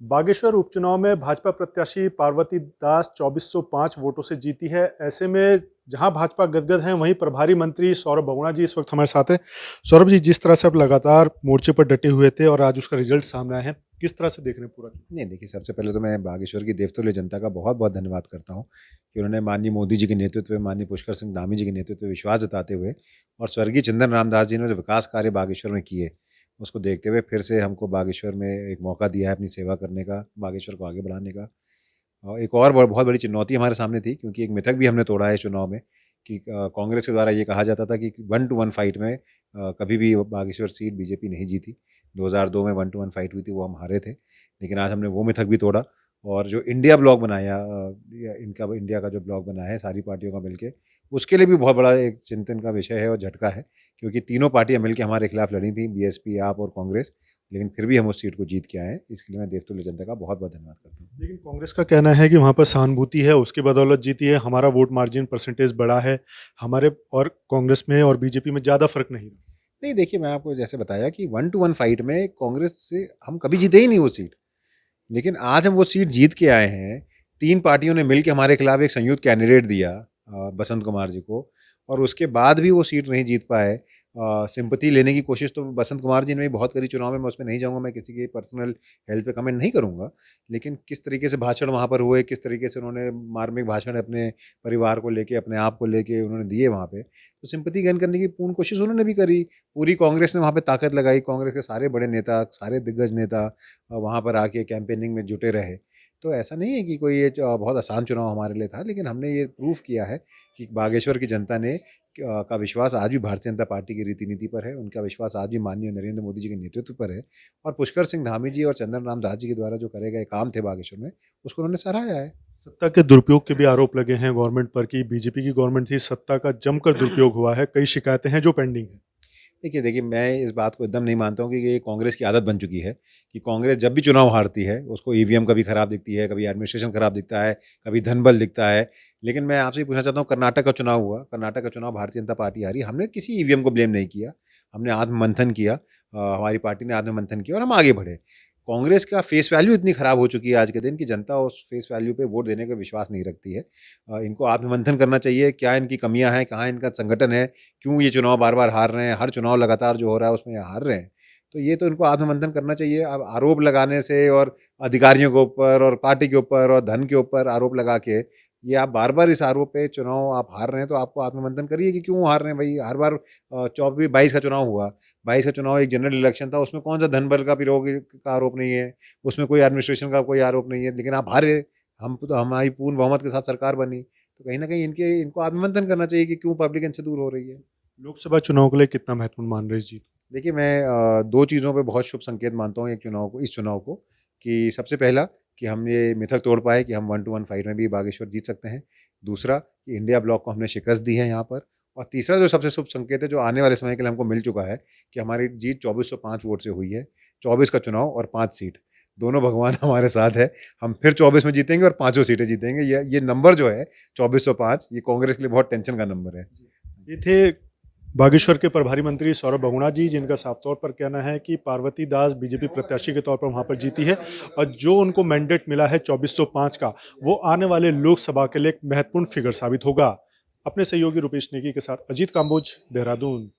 बागेश्वर उपचुनाव में भाजपा प्रत्याशी पार्वती दास 2405 वोटों से जीती है। ऐसे में जहां भाजपा गदगद है, वहीं प्रभारी मंत्री सौरभ बहुगुणा जी इस वक्त हमारे साथ हैं। सौरभ जी, जिस तरह से आप लगातार मोर्चे पर डटे हुए थे और आज उसका रिजल्ट सामने आया है, किस तरह से देख रहे हैं पूरा? नहीं देखिए, सबसे पहले तो मैं बागेश्वर की देवतुल्य जनता का बहुत बहुत धन्यवाद करता हूँ कि उन्होंने माननीय मोदी जी के नेतृत्व में, माननीय पुष्कर सिंह धामी जी के नेतृत्व में विश्वास जताते हुए और स्वर्गीय चंदन रामदास जी ने जो विकास कार्य बागेश्वर में किए, उसको देखते हुए फिर से हमको बागेश्वर में एक मौका दिया है अपनी सेवा करने का, बागेश्वर को आगे बढ़ाने का। और एक और बहुत बड़ी चुनौती हमारे सामने थी, क्योंकि एक मिथक भी हमने तोड़ा है चुनाव में कि कांग्रेस के द्वारा ये कहा जाता था कि 1-to-1 फाइट में कभी भी बागेश्वर सीट बीजेपी नहीं जीती। 2002 में 1-to-1 फाइट हुई थी, वो हम हारे थे। लेकिन आज हमने वो मिथक भी तोड़ा और जो इंडिया ब्लॉक बनाया, इनका इंडिया का जो ब्लॉक बना है सारी पार्टियों का मिलके, उसके लिए भी बहुत बड़ा एक चिंतन का विषय है और झटका है, क्योंकि तीनों पार्टियां मिलकर हमारे खिलाफ लड़ी थी, बीएसपी, आप और कांग्रेस। लेकिन फिर भी हम उस सीट को जीत के आए हैं। इसके लिए मैं देवतुल्य जनता का बहुत बहुत धन्यवाद करता हूँ। लेकिन कांग्रेस का कहना है कि वहां पर सहानुभूति है, उसकी बदौलत जीती है, हमारा वोट मार्जिन परसेंटेज बड़ा है, हमारे और कांग्रेस में और बीजेपी में ज्यादा फर्क नहीं। नहीं देखिए, मैं आपको जैसे बताया कि 1-to-1 फाइट में कांग्रेस से हम कभी जीते ही नहीं वो सीट। लेकिन आज हम वो सीट जीत के आए हैं। 3 पार्टियों ने मिलके हमारे खिलाफ एक संयुक्त कैंडिडेट दिया, बसंत कुमार जी को, और उसके बाद भी वो सीट नहीं जीत पाए। सिंपैथी लेने की कोशिश तो बसंत कुमार जी ने भी बहुत करी चुनाव में, मैं उसमें नहीं जाऊँगा, मैं किसी की पर्सनल हेल्थ पे कमेंट नहीं करूँगा। लेकिन किस तरीके से भाषण वहाँ पर हुए, किस तरीके से उन्होंने मार्मिक भाषण अपने परिवार को लेके, अपने आप को लेके उन्होंने दिए वहाँ पे, तो सिंपैथी गेन करने की पूर्ण कोशिश उन्होंने भी करी। पूरी कांग्रेस ने वहाँ पे ताकत लगाई, कांग्रेस के सारे बड़े नेता, सारे दिग्गज नेता वहाँ पर आके कैंपेनिंग में जुटे रहे। तो ऐसा नहीं है कि कोई ये बहुत आसान चुनाव हमारे लिए था, लेकिन हमने ये प्रूव किया है कि बागेश्वर की जनता ने का विश्वास आज भी भारतीय जनता पार्टी की रीति नीति पर है, उनका विश्वास आज भी माननीय नरेंद्र मोदी जी के नेतृत्व पर है, और पुष्कर सिंह धामी जी और चंदन राम दास जी के द्वारा जो करे गए काम थे बागेश्वर में, उसको उन्होंने सराहाया है। सत्ता के दुरुपयोग के भी आरोप लगे हैं गवर्नमेंट पर कि बीजेपी की गवर्नमेंट थी, सत्ता का जमकर दुरुपयोग हुआ है, कई शिकायतें हैं जो पेंडिंग है। देखिए, मैं इस बात को एकदम नहीं मानता हूँ कि ये कांग्रेस की आदत बन चुकी है कि कांग्रेस जब भी चुनाव हारती है, उसको ईवीएम कभी खराब दिखती है, कभी एडमिनिस्ट्रेशन खराब दिखता है, कभी धनबल दिखता है। लेकिन मैं आपसे ये पूछना चाहता हूँ, कर्नाटक का चुनाव हुआ, कर्नाटक का चुनाव भारतीय जनता पार्टी हारी, हमने किसी ईवीएम को ब्लेम नहीं किया, हमने आत्ममंथन किया, हमारी पार्टी ने आत्ममंथन किया और हम आगे बढ़े। कांग्रेस का फेस वैल्यू इतनी खराब हो चुकी है आज के दिन कि जनता उस फेस वैल्यू पे वोट देने का विश्वास नहीं रखती है। इनको आत्ममंथन करना चाहिए, क्या इनकी कमियां हैं, कहाँ इनका संगठन है, क्यों ये चुनाव बार-बार हार रहे हैं, हर चुनाव लगातार जो हो रहा है उसमें ये हार रहे हैं। तो ये तो इनको आत्ममंथन करना चाहिए। अब आरोप लगाने से और अधिकारियों के ऊपर और पार्टी के ऊपर और धन के ऊपर आरोप लगा के, ये आप बार-बार इस आरोप पे चुनाव आप हार रहे हैं, तो आपको आत्ममंथन करिए कि क्यों हार रहे हैं भाई। हर बार 24-22 का चुनाव हुआ, 22 का चुनाव एक जनरल इलेक्शन था, उसमें कौन सा धन बल का पिरोग का आरोप नहीं है, उसमें कोई एडमिनिस्ट्रेशन का कोई आरोप नहीं है, लेकिन आप हारे। हम तो हमारी पूर्ण बहुमत के साथ सरकार बनी, तो कहीं न कहीं इनको आत्ममंथन करना चाहिए कि क्यों पब्लिक इनसे दूर हो रही है। लोकसभा चुनाव के लिए कितना महत्वपूर्ण मान रहे हैं इस जीत? देखिए, मैं 2 चीज़ों पे बहुत शुभ संकेत मानता हूँ इस चुनाव को, कि सबसे पहला कि हम ये मिथक तोड़ पाए कि हम 1-to-1 फाइट में भी बागेश्वर जीत सकते हैं। दूसरा कि इंडिया ब्लॉक को हमने शिकस्त दी है यहाँ पर। और तीसरा जो सबसे शुभ संकेत है, जो आने वाले समय के लिए हमको मिल चुका है, कि हमारी जीत 2405 वोट से हुई है। 24 का चुनाव और 5 सीट, दोनों भगवान हमारे साथ है। हम फिर 24 में जीतेंगे और पाँचों सीटें जीतेंगे। ये नंबर जो है 2405, ये कांग्रेस के लिए बहुत टेंशन का नंबर है। ये थे बागेश्वर के प्रभारी मंत्री सौरभ बहुगुणा जी, जिनका साफ तौर पर कहना है कि पार्वती दास बीजेपी प्रत्याशी के तौर पर वहां पर जीती है और जो उनको मैंडेट मिला है 2405 का, वो आने वाले लोकसभा के लिए एक महत्वपूर्ण फिगर साबित होगा। अपने सहयोगी रुपेश नेगी के साथ अजीत काम्बोज, देहरादून।